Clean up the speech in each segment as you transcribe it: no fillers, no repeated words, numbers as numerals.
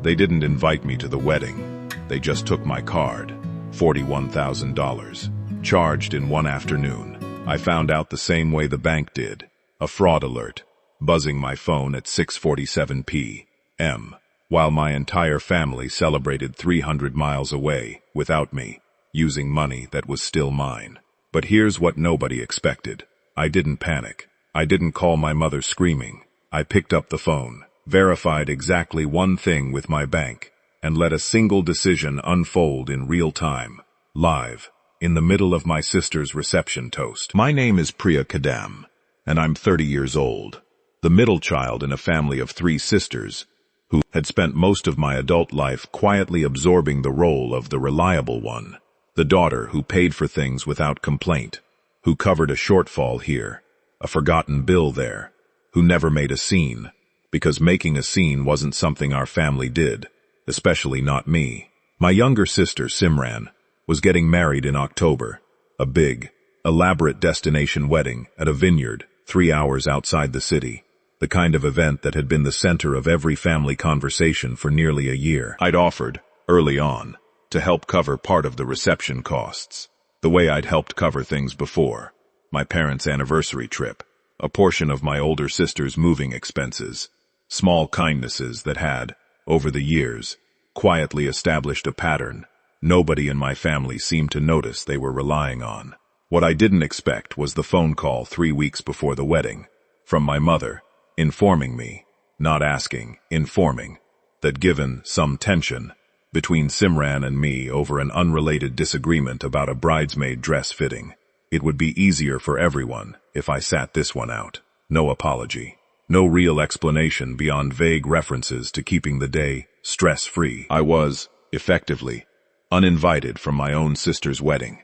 They didn't invite me to the wedding. They just took my card, $41,000, charged in one afternoon. I found out the same way the bank did, a fraud alert, buzzing my phone at 6:47 p.m., while my entire family celebrated 300 miles away, without me, using money that was still mine. But here's what nobody expected. I didn't panic. I didn't call my mother screaming. I picked up the phone, verified exactly one thing with my bank, and let a single decision unfold in real time, live, in the middle of my sister's reception toast. My name is Priya Kadam, and I'm 30 years old, the middle child in a family of 3 sisters, who had spent most of my adult life quietly absorbing the role of the reliable one, the daughter who paid for things without complaint, who covered a shortfall here, a forgotten bill there, who never made a scene, because making a scene wasn't something our family did, especially not me. My younger sister, Simran, was getting married in October, a big, elaborate destination wedding at a vineyard 3 hours outside the city, the kind of event that had been the center of every family conversation for nearly a year. I'd offered, early on, to help cover part of the reception costs, the way I'd helped cover things before, my parents' anniversary trip, a portion of my older sister's moving expenses, small kindnesses that had, over the years, quietly established a pattern nobody in my family seemed to notice they were relying on. What I didn't expect was the phone call 3 weeks before the wedding, from my mother, informing me, not asking, informing, that given some tension between Simran and me over an unrelated disagreement about a bridesmaid dress fitting, it would be easier for everyone if I sat this one out. No apology. No real explanation beyond vague references to keeping the day stress-free. I was, effectively, uninvited from my own sister's wedding,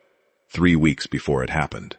3 weeks before it happened,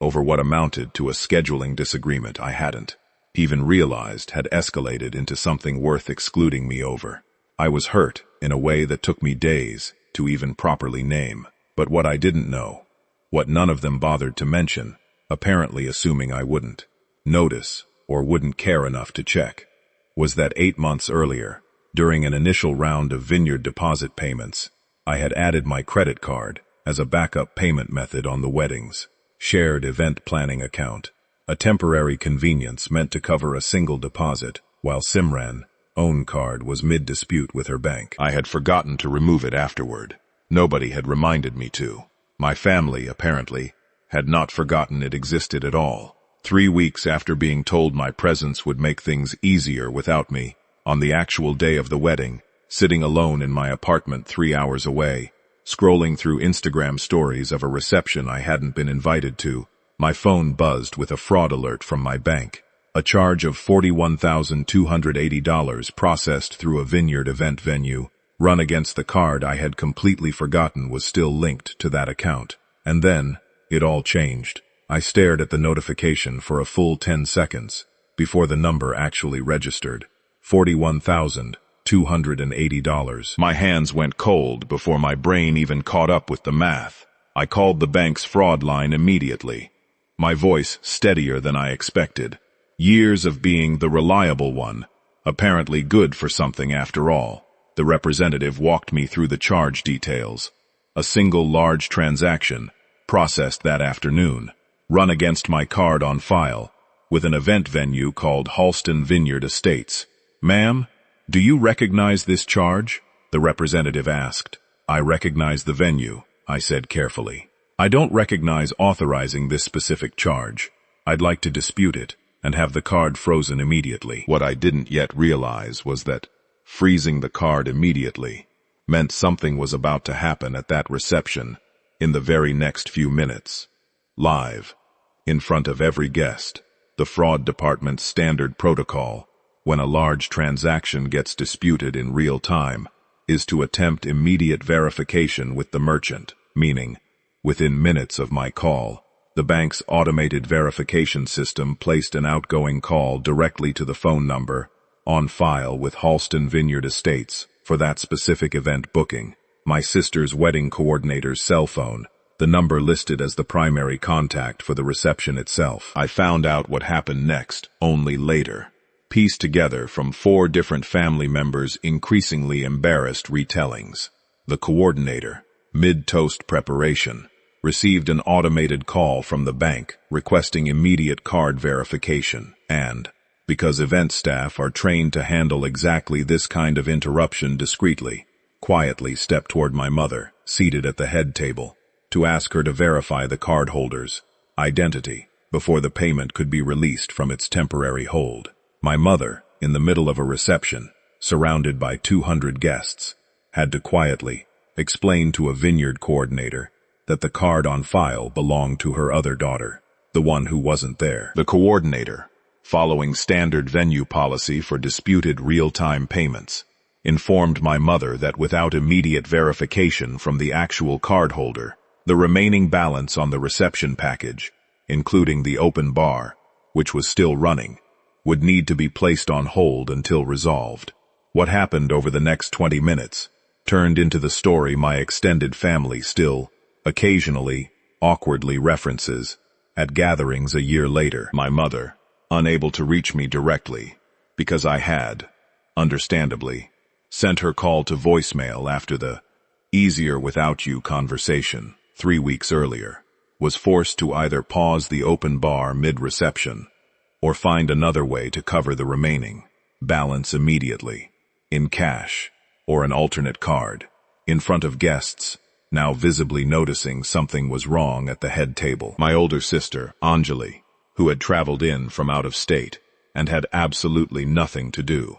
over what amounted to a scheduling disagreement I hadn't even realized had escalated into something worth excluding me over. I was hurt in a way that took me days to even properly name. But what I didn't know, what none of them bothered to mention, apparently assuming I wouldn't notice or wouldn't care enough to check, was that 8 months earlier, during an initial round of vineyard deposit payments, I had added my credit card as a backup payment method on the wedding's shared event planning account, a temporary convenience meant to cover a single deposit, while Simran's own card was mid-dispute with her bank. I had forgotten to remove it afterward. Nobody had reminded me to. My family, apparently, had not forgotten it existed at all. 3 weeks after being told my presence would make things easier without me, on the actual day of the wedding, sitting alone in my apartment 3 hours away, scrolling through Instagram stories of a reception I hadn't been invited to, my phone buzzed with a fraud alert from my bank. A charge of $41,280 processed through a vineyard event venue, run against the card I had completely forgotten was still linked to that account. And then, it all changed. I stared at the notification for a full 10 seconds before the number actually registered. $41,280. My hands went cold before my brain even caught up with the math. I called the bank's fraud line immediately, my voice steadier than I expected. Years of being the reliable one, apparently good for something after all. The representative walked me through the charge details. A single large transaction, processed that afternoon, run against my card on file, with an event venue called Halston Vineyard Estates. "Ma'am, do you recognize this charge?" the representative asked. "I recognize the venue," I said carefully. "I don't recognize authorizing this specific charge. I'd like to dispute it and have the card frozen immediately." What I didn't yet realize was that freezing the card immediately meant something was about to happen at that reception in the very next few minutes. Live, in front of every guest, the fraud department's standard protocol, when a large transaction gets disputed in real time, is to attempt immediate verification with the merchant, meaning, within minutes of my call, the bank's automated verification system placed an outgoing call directly to the phone number on file with Halston Vineyard Estates for that specific event booking, my sister's wedding coordinator's cell phone, the number listed as the primary contact for the reception itself. I found out what happened next only later. pieced together from 4 different family members' increasingly embarrassed retellings. The coordinator, mid-toast preparation, received an automated call from the bank requesting immediate card verification, and, because event staff are trained to handle exactly this kind of interruption discreetly, quietly stepped toward my mother, seated at the head table, to ask her to verify the cardholder's identity before the payment could be released from its temporary hold. My mother, in the middle of a reception, surrounded by 200 guests, had to quietly explain to a vineyard coordinator that the card on file belonged to her other daughter, the one who wasn't there. The coordinator, following standard venue policy for disputed real-time payments, informed my mother that without immediate verification from the actual cardholder, the remaining balance on the reception package, including the open bar, which was still running, would need to be placed on hold until resolved. What happened over the next 20 minutes turned into the story my extended family still, occasionally, awkwardly references at gatherings a year later. My mother, unable to reach me directly, because I had, understandably, sent her call to voicemail after the "easier without you" conversation 3 weeks earlier, was forced to either pause the open bar mid-reception or find another way to cover the remaining balance immediately, in cash or an alternate card, in front of guests, now visibly noticing something was wrong at the head table. My older sister, Anjali, who had traveled in from out of state and had absolutely nothing to do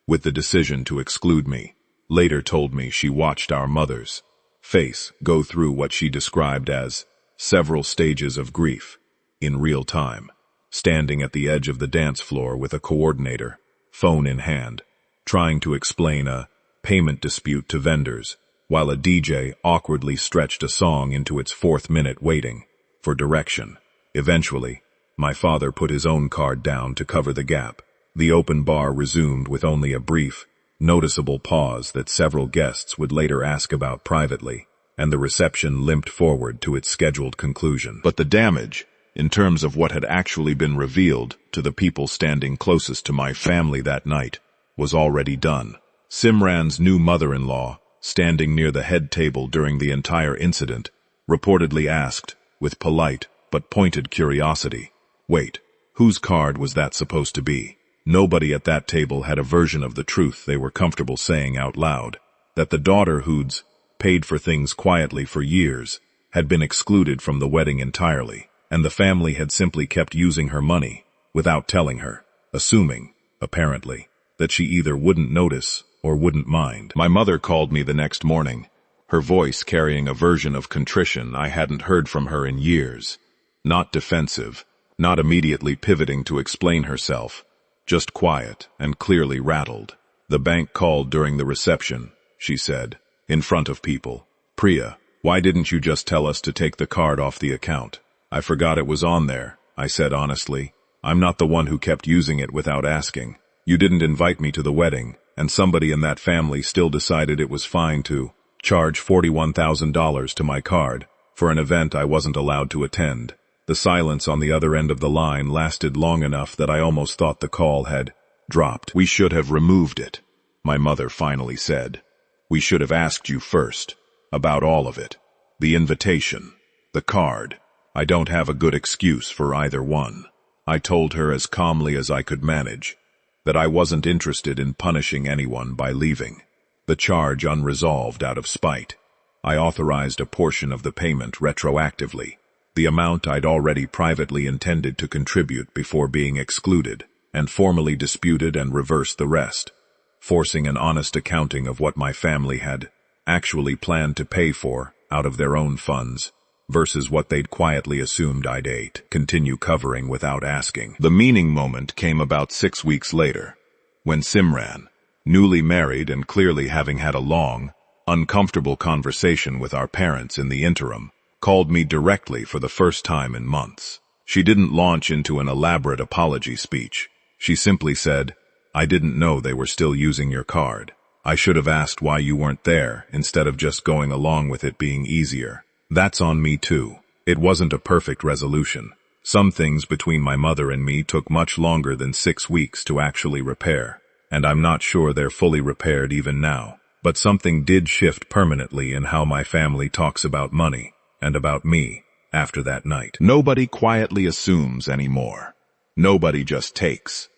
with the decision to exclude me, later told me she watched our mother's face go through what she described as several stages of grief in real time, standing at the edge of the dance floor with a coordinator, phone in hand, trying to explain a payment dispute to vendors, while a DJ awkwardly stretched a song into its 4th minute waiting for direction. Eventually, my father put his own card down to cover the gap. The open bar resumed with only a brief, noticeable pause that several guests would later ask about privately, and the reception limped forward to its scheduled conclusion. But the damage, in terms of what had actually been revealed to the people standing closest to my family that night, was already done. Simran's new mother-in-law, standing near the head table during the entire incident, reportedly asked, with polite but pointed curiosity, "Wait, whose card was that supposed to be?" Nobody at that table had a version of the truth they were comfortable saying out loud, that the daughter who'd paid for things quietly for years had been excluded from the wedding entirely, and the family had simply kept using her money without telling her, assuming, apparently, that she either wouldn't notice or wouldn't mind. My mother called me the next morning, her voice carrying a version of contrition I hadn't heard from her in years. Not defensive, not immediately pivoting to explain herself, just quiet and clearly rattled. "The bank called during the reception," she said, in front of people. "Priya, why didn't you just tell us to take the card off the account?" "I forgot it was on there," I said honestly. "I'm not the one who kept using it without asking. You didn't invite me to the wedding, and somebody in that family still decided it was fine to charge $41,000 to my card for an event I wasn't allowed to attend." The silence on the other end of the line lasted long enough that I almost thought the call had dropped. "We should have removed it," my mother finally said. "We should have asked you first, about all of it. The invitation, the card. I don't have a good excuse for either one." I told her as calmly as I could manage that I wasn't interested in punishing anyone by leaving the charge unresolved out of spite. I authorized a portion of the payment retroactively, the amount I'd already privately intended to contribute before being excluded, and formally disputed and reversed the rest, forcing an honest accounting of what my family had actually planned to pay for out of their own funds, versus what they'd quietly assumed I'd continue covering without asking. The meaning moment came about 6 weeks later, when Simran, newly married and clearly having had a long, uncomfortable conversation with our parents in the interim, called me directly for the first time in months. She didn't launch into an elaborate apology speech. She simply said, "I didn't know they were still using your card. I should have asked why you weren't there instead of just going along with it being easier. That's on me too." It wasn't a perfect resolution. Some things between my mother and me took much longer than 6 weeks to actually repair, and I'm not sure they're fully repaired even now. But something did shift permanently in how my family talks about money, and about me, after that night. Nobody quietly assumes anymore. Nobody just takes.